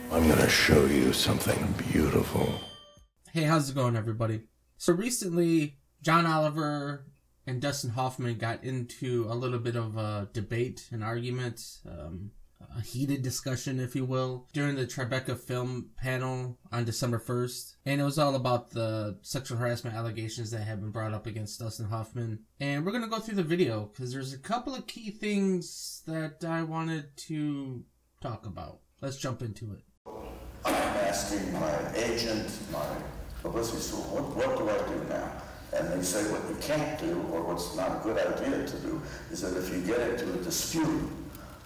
I'm gonna show you something beautiful. Hey, how's it going, everybody? So recently, John Oliver and Dustin Hoffman got into a little bit of a debate, an argument, a heated discussion, if you will, during the Tribeca film panel on December 1st. And it was all about the sexual harassment allegations that have been brought up against Dustin Hoffman. And we're going to go through the video because there's a couple of key things that I wanted to talk about. Let's jump into it. I'm asking my agent, my publicity school, what do I do now? And they say what you can't do, or what's not a good idea to do, is that if you get into a dispute,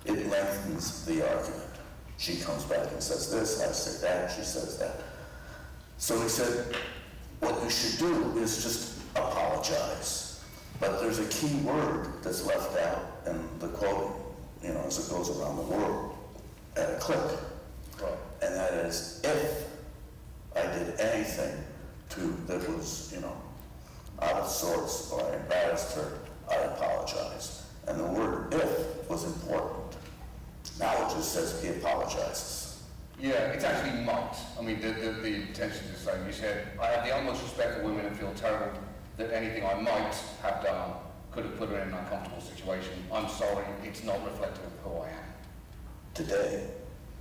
it lengthens the argument. She comes back and says this, I say that, she says that. So he said, what you should do is just apologize. But there's a key word that's left out in the quote, as it goes around the world, at a click. Right. And that is, if I did anything that was, out of sorts, or I embarrassed her, I apologize. And the word if was important. Now it just says he apologizes. Yeah, it's actually might. I mean, the intention is the same. You said, I have the utmost respect for women and feel terrible that anything I might have done could have put her in an uncomfortable situation. I'm sorry, it's not reflective of who I am. Today.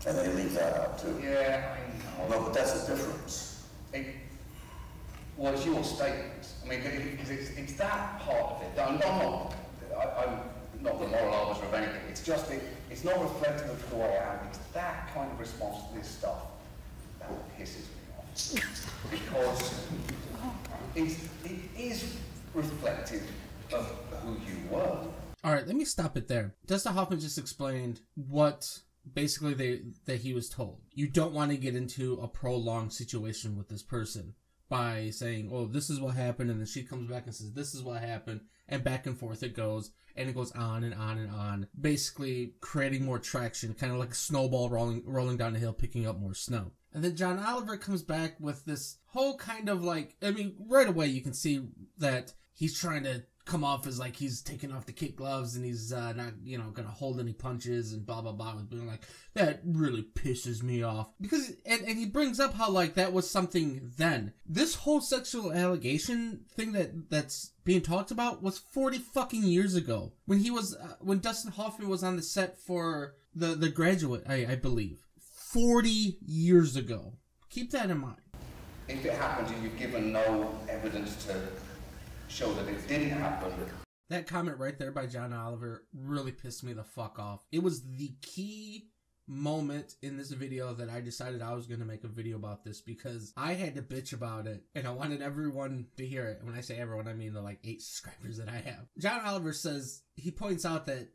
And they leave that out too. Yeah, I know. No, but that's the difference. Well, it's your statement. I mean, it's that part of it. I'm not the moral arbiter of anything. It's just it's not reflective of who I am. It's that kind of response to this stuff that pisses me off. Because it is reflective of who you were. All right, let me stop it there. Dustin Hoffman just explained what basically that he was told. You don't want to get into a prolonged situation with this person by saying, oh, this is what happened, and then she comes back and says, this is what happened, and back and forth it goes, and it goes on and on and on, basically creating more traction, kind of like a snowball rolling down the hill, picking up more snow. And then John Oliver comes back with this whole kind of right away you can see that he's trying to come off as like he's taking off the kid gloves and he's not, gonna hold any punches and blah, blah, blah, with being like, that really pisses me off. Because, and he brings up how, that was something then. This whole sexual allegation thing that's being talked about was 40 fucking years ago. When Dustin Hoffman was on the set for The Graduate, I believe. 40 years ago. Keep that in mind. If it happens and you've given no evidence to show that it didn't happen. That comment right there by John Oliver really pissed me the fuck off. It was the key moment in this video that I decided I was going to make a video about this because I had to bitch about it and I wanted everyone to hear it. When I say everyone, I mean the 8 subscribers that I have. John Oliver says, he points out that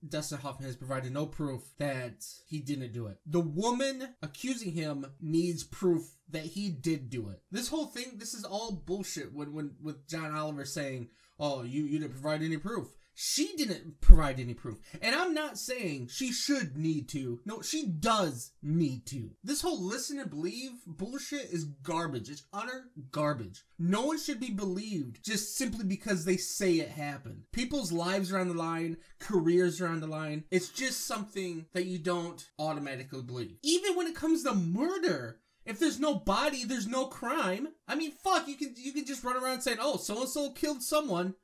Dustin Hoffman has provided no proof that he didn't do it. The woman accusing him needs proof that he did do it. This whole thing, this is all bullshit with John Oliver saying, oh, you didn't provide any proof. She didn't provide any proof. And I'm not saying she should need to. No, she does need to. This whole listen and believe bullshit is garbage. It's utter garbage. No one should be believed just simply because they say it happened. People's lives are on the line. Careers are on the line. It's just something that you don't automatically believe. Even when it comes to murder. If there's no body, there's no crime. I mean, fuck, you can just run around saying, oh, so-and-so killed someone.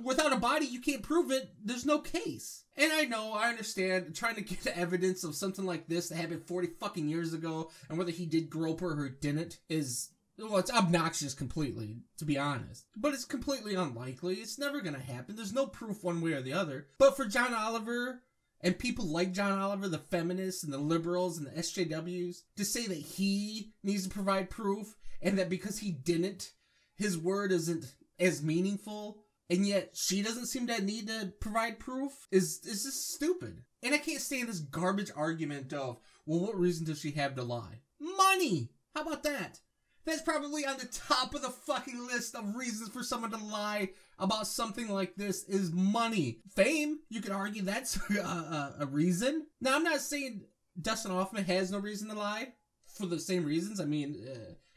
Without a body, you can't prove it. There's no case. And I understand trying to get evidence of something like this that happened 40 fucking years ago and whether he did grope her or didn't is, well, it's obnoxious completely, to be honest. But it's completely unlikely. It's never gonna happen. There's no proof one way or the other. But for John Oliver and people like John Oliver, the feminists and the liberals and the SJWs, to say that he needs to provide proof and that because he didn't, his word isn't as meaningful, and yet she doesn't seem to need to provide proof is just stupid. And I can't stand this garbage argument of, well, what reason does she have to lie? Money! How about that? That's probably on the top of the fucking list of reasons for someone to lie about something like this is money. Fame, you could argue that's a reason. Now, I'm not saying Dustin Hoffman has no reason to lie for the same reasons. I mean,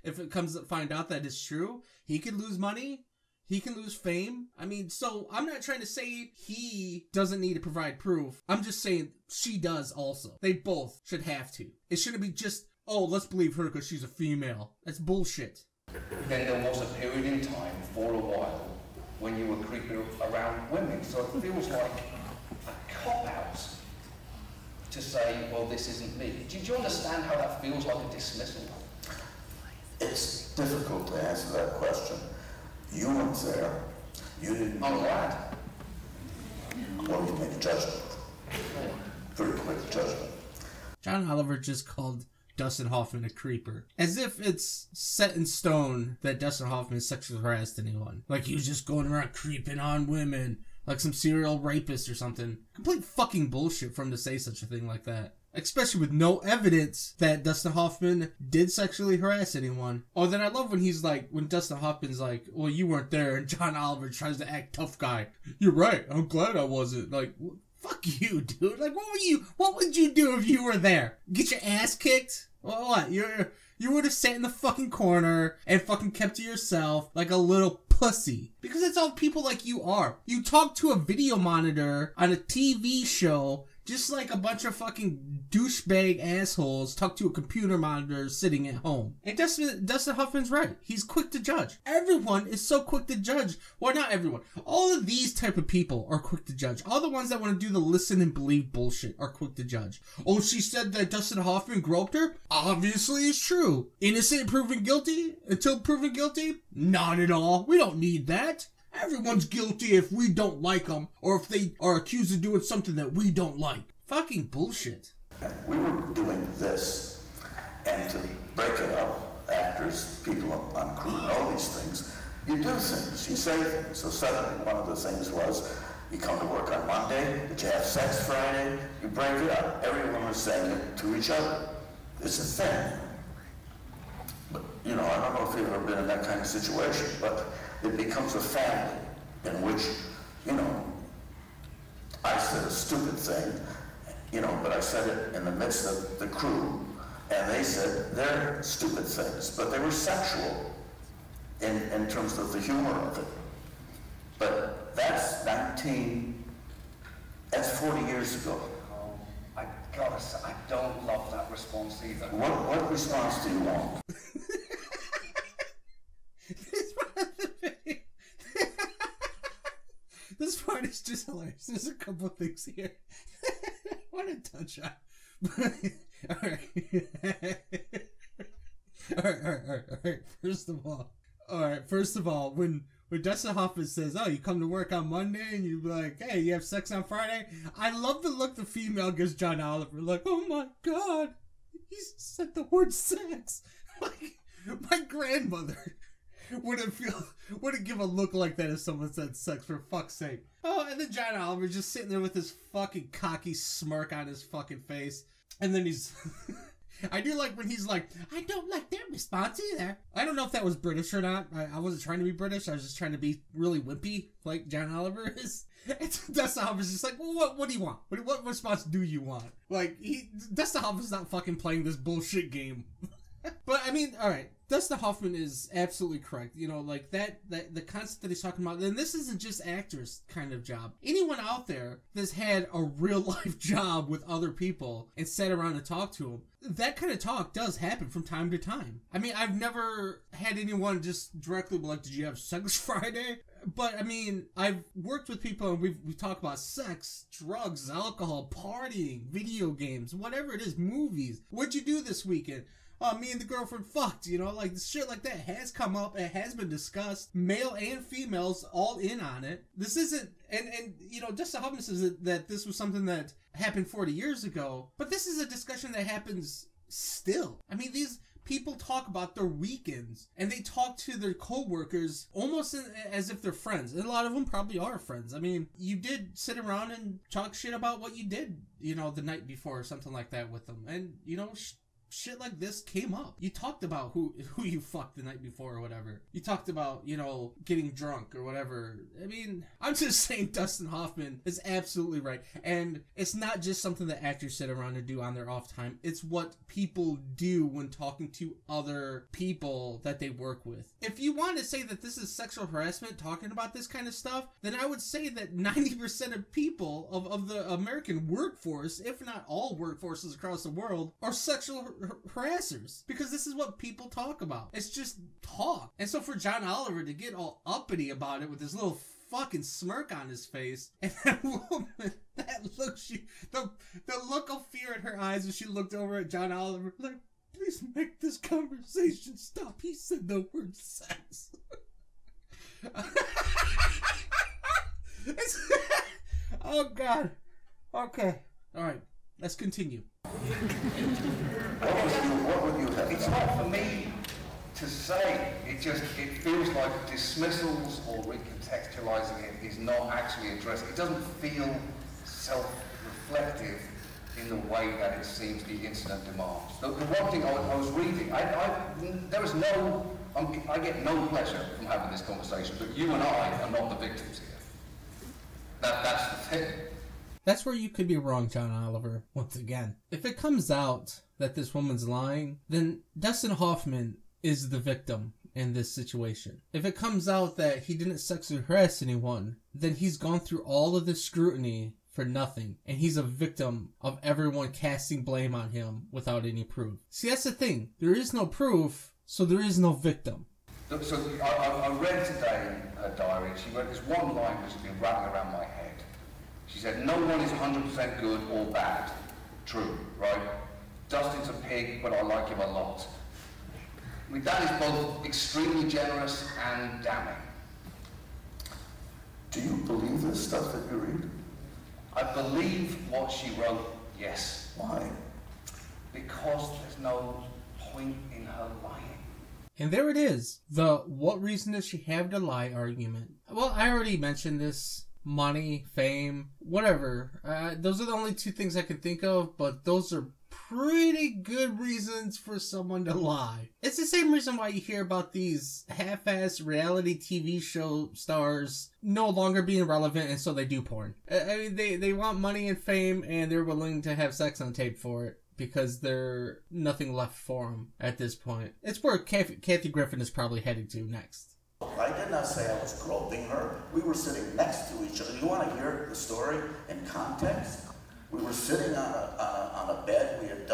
if it comes to find out that it's true, he could lose money. He can lose fame. I mean, so I'm not trying to say he doesn't need to provide proof. I'm just saying she does also. They both should have to. It shouldn't be just oh, let's believe her because she's a female. That's bullshit. Then there was a period in time, for a while, when you were creeping around women. So it feels like a cop-out to say, well, this isn't me. Do you understand how that feels like a dismissal? It's difficult to answer that question. You weren't there. You didn't know. I'm glad. Well, you made a judgment. Pretty quick judgment. John Oliver just called Dustin Hoffman a creeper. As if it's set in stone that Dustin Hoffman sexually harassed anyone. Like he was just going around creeping on women. Like some serial rapist or something. Complete fucking bullshit for him to say such a thing like that. Especially with no evidence that Dustin Hoffman did sexually harass anyone. Oh, then I love when he's like, when Dustin Hoffman's like, well, you weren't there, and John Oliver tries to act tough guy. You're right, I'm glad I wasn't. Like, fuck you, dude. Like, what would you do if you were there? Get your ass kicked? Well, what? You would have sat in the fucking corner and fucking kept to yourself like a little pussy. Because that's all people like you are. You talk to a video monitor on a TV show just like a bunch of fucking douchebag assholes talk to a computer monitor sitting at home. And Dustin Hoffman's right. He's quick to judge. Everyone is so quick to judge. Well, not everyone. All of these type of people are quick to judge. All the ones that want to do the listen and believe bullshit are quick to judge. Oh, she said that Dustin Hoffman groped her? Obviously it's true. Innocent proven guilty? Until proven guilty? Not at all. We don't need that. Everyone's guilty if we don't like them, or if they are accused of doing something that we don't like. Fucking bullshit. We were doing this, and to break it up, actors, people on crew know these things. You do things, you say things. So suddenly one of the things was, you come to work on Monday, did you have sex Friday? You break it up. Everyone was saying it to each other. It's a thing. But, you know, I don't know if you've ever been in that kind of situation, but it becomes a family in which, you know, I said a stupid thing, you know, but I said it in the midst of the crew, and they said their stupid things, but they were sexual in terms of the humor of it. But that's 40 years ago. Oh, I gotta say, I don't love that response either. What response do you want? This part is just hilarious. There's a couple of things here. What a touch on. Alright. First of all, when Dustin Hoffman says, oh, you come to work on Monday and you be like, hey, you have sex on Friday? I love the look the female gives John Oliver. Like, oh my God, he said the word sex. Like, my grandmother wouldn't give a look like that if someone said sex, for fuck's sake. Oh, and then John Oliver just sitting there with his fucking cocky smirk on his fucking face. And then he's... I do like when he's like, I don't like their response either. I don't know if that was British or not. I wasn't trying to be British. I was just trying to be really wimpy like John Oliver is. And Dustin Hoffman's just like, well, what do you want? What response do you want? Like, Dustin Hoffman's not fucking playing this bullshit game. But, I mean, alright. Dustin Hoffman is absolutely correct. You know, like, the concept that he's talking about, and this isn't just actors' kind of job. Anyone out there that's had a real-life job with other people and sat around and talked to them, that kind of talk does happen from time to time. I mean, I've never had anyone just directly be like, did you have sex Friday? But, I mean, I've worked with people and we've talked about sex, drugs, alcohol, partying, video games, whatever it is, movies. What'd you do this weekend? Me and the girlfriend fucked, you know, like shit like that has come up, it has been discussed, male and females all in on it. This isn't, and you know, Dustin Hoffman says that this was something that happened 40 years ago, but this is a discussion that happens still. I mean, these people talk about their weekends, and they talk to their co-workers almost as if they're friends. And a lot of them probably are friends. I mean, you did sit around and talk shit about what you did, you know, the night before or something like that with them. And, you know, shit like this came up. You talked about who you fucked the night before or whatever. You talked about, you know, getting drunk or whatever. I mean, I'm just saying Dustin Hoffman is absolutely right. And it's not just something that actors sit around and do on their off time. It's what people do when talking to other people that they work with. If you want to say that this is sexual harassment, talking about this kind of stuff, then I would say that 90% of people of the American workforce, if not all workforces across the world, are sexual harassers, because this is what people talk about. It's just talk. And so for John Oliver to get all uppity about it with this little fucking smirk on his face, and that woman, that look, the look of fear in her eyes when she looked over at John Oliver, like, please make this conversation stop. He said the word sex. Oh God. Okay. All right. Let's continue. What would you have? It's not for me to say. It feels like dismissals or recontextualizing it is not actually addressed. It doesn't feel self-reflective in the way that it seems the incident demands. The one thing I was reading, I get no pleasure from having this conversation, but you and I are not the victims here. That's the thing. That's where you could be wrong, John Oliver, once again. If it comes out that this woman's lying, then Dustin Hoffman is the victim in this situation. If it comes out that he didn't sexually harass anyone, then he's gone through all of this scrutiny for nothing, and he's a victim of everyone casting blame on him without any proof. See, that's the thing. There is no proof, so there is no victim. So I read today her diary. She wrote this one line which has been rattling around my head. She said, no one is 100% good or bad. True, right? Dustin's a pig, but I like him a lot. I mean, that is both extremely generous and damning. Do you believe this stuff that you read? I believe what she wrote, yes. Why? Because there's no point in her lying. And there it is. The what reason does she have to lie argument. Well, I already mentioned this. Money, fame, whatever. Those are the only two things I can think of, but those are pretty good reasons for someone to lie. It's the same reason why you hear about these half-ass reality TV show stars no longer being relevant, and so they do porn. I mean, they want money and fame, and they're willing to have sex on tape for it, because there's nothing left for them at this point. It's where Kathy Griffin is probably heading to next. I did not say I was groping her. We were sitting next to each other. You want to hear the story in context? We were sitting on a bed. We had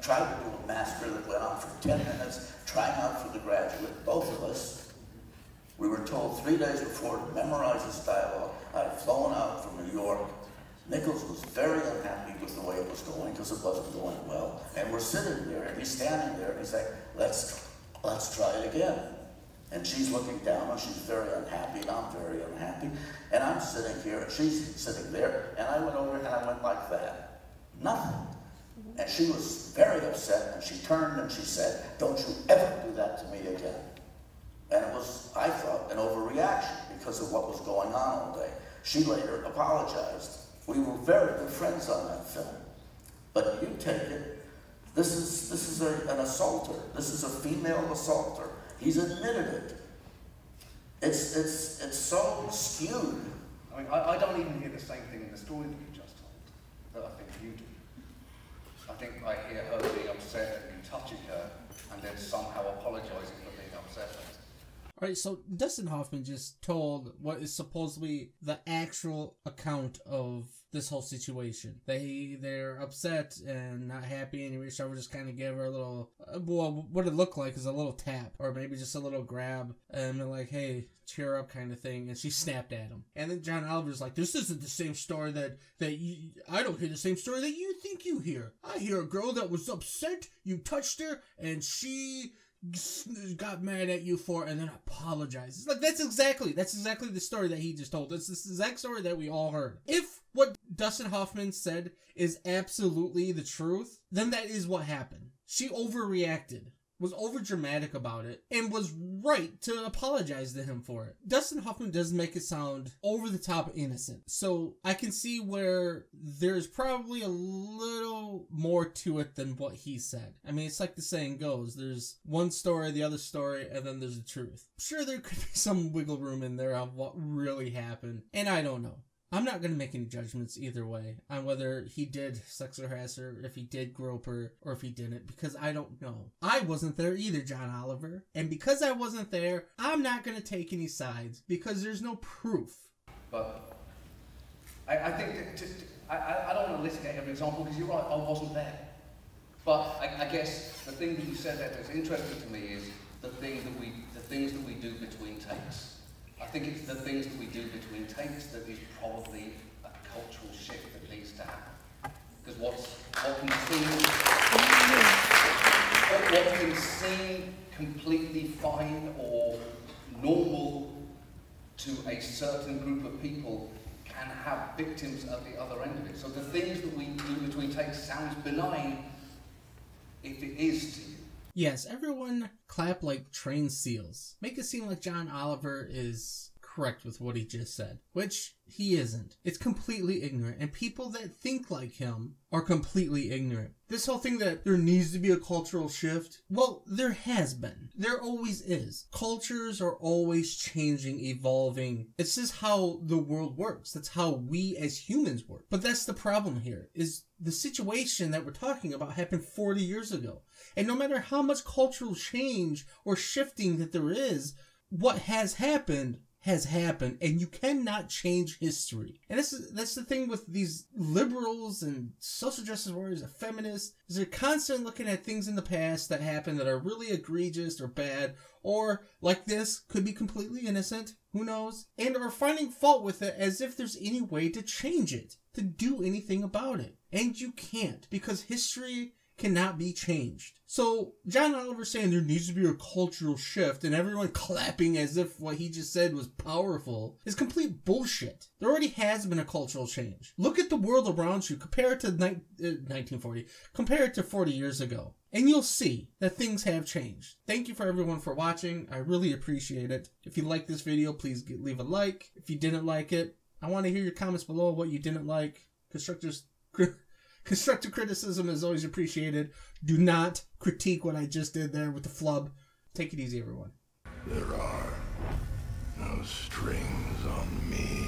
tried to do a master that went on for 10 minutes, trying out for the graduate, both of us. We were told 3 days before to memorize this dialogue. I had flown out from New York. Nichols was very unhappy with the way it was going because it wasn't going well. And we're sitting there, and he's standing there, and he's like, let's try it again. And she's looking down, and she's very unhappy, and I'm very unhappy. And I'm sitting here, and she's sitting there, and I went over and I went like that. Nothing. And she was very upset, and she turned and she said, don't you ever do that to me again. And it was, I thought, an overreaction because of what was going on all day. She later apologized. We were very good friends on that film. But you take it, this is an assaulter. This is a female assaulter. He's admitted it. It's so skewed. I mean, I don't even hear the same thing in the story that you just told, that I think you do. I think I hear her being upset at you touching her, and then somehow apologizing for being upset at it. Alright, so Dustin Hoffman just told what is supposedly the actual account of this whole situation. They're upset and not happy, and Rich Shower just kind of gave her a little, well, what it looked like is a little tap, or maybe just a little grab, and they're like, hey, cheer up kind of thing, and she snapped at him. And then John Oliver's like, this isn't the same story that you, I don't hear the same story that you think you hear. I hear a girl that was upset, you touched her, and she got mad at you for it and then apologizes. Like, that's exactly the story that he just told. It's this exact story that we all heard. If what Dustin Hoffman said is absolutely the truth, then that is what happened. She overreacted, was overdramatic about it, and was right to apologize to him for it. Dustin Hoffman does make it sound over the top innocent, so I can see where there's probably a little more to it than what he said. I mean, it's like the saying goes, there's one story, the other story, and then there's the truth. Sure, there could be some wiggle room in there of what really happened, and I don't know. I'm not going to make any judgments either way on whether he did sex harass her, if he did grope her, or if he didn't, because I don't know. I wasn't there either, John Oliver. And because I wasn't there, I'm not going to take any sides, because there's no proof. But I think I don't want to list every example, because you're right, I wasn't there. But I guess the thing that you said that's interesting to me is the things that we do between takes. I think it's the things that we do between takes that is probably a cultural shift that needs to happen. Because what can seem completely fine or normal to a certain group of people can have victims at the other end of it. So the things that we do between takes sounds benign if it is to you. Yes, everyone clap like trained seals. Make it seem like John Oliver is correct with what he just said, which he isn't. It's completely ignorant, and people that think like him are completely ignorant. This whole thing that there needs to be a cultural shift, well, there has been. There always is. Cultures are always changing, evolving. It's just how the world works. That's how we as humans work. But that's the problem here, is the situation that we're talking about happened 40 years ago. And no matter how much cultural change or shifting that there is, what has happened, and you cannot change history. And that's the thing with these liberals and social justice warriors and feminists, is they're constantly looking at things in the past that happened that are really egregious or bad, or like this, could be completely innocent, who knows, and are finding fault with it as if there's any way to change it, to do anything about it. And you can't, because history cannot be changed. So John Oliver saying there needs to be a cultural shift and everyone clapping as if what he just said was powerful is complete bullshit. There already has been a cultural change. Look at the world around you, compare it to 1940, compare it to 40 years ago, and you'll see that things have changed. Thank you for everyone for watching. I really appreciate it. If you like this video, please leave a like. If you didn't like it, I want to hear your comments below what you didn't like. Constructive criticism is always appreciated. Do not critique what I just did there with the flub. Take it easy, everyone. There are no strings on me.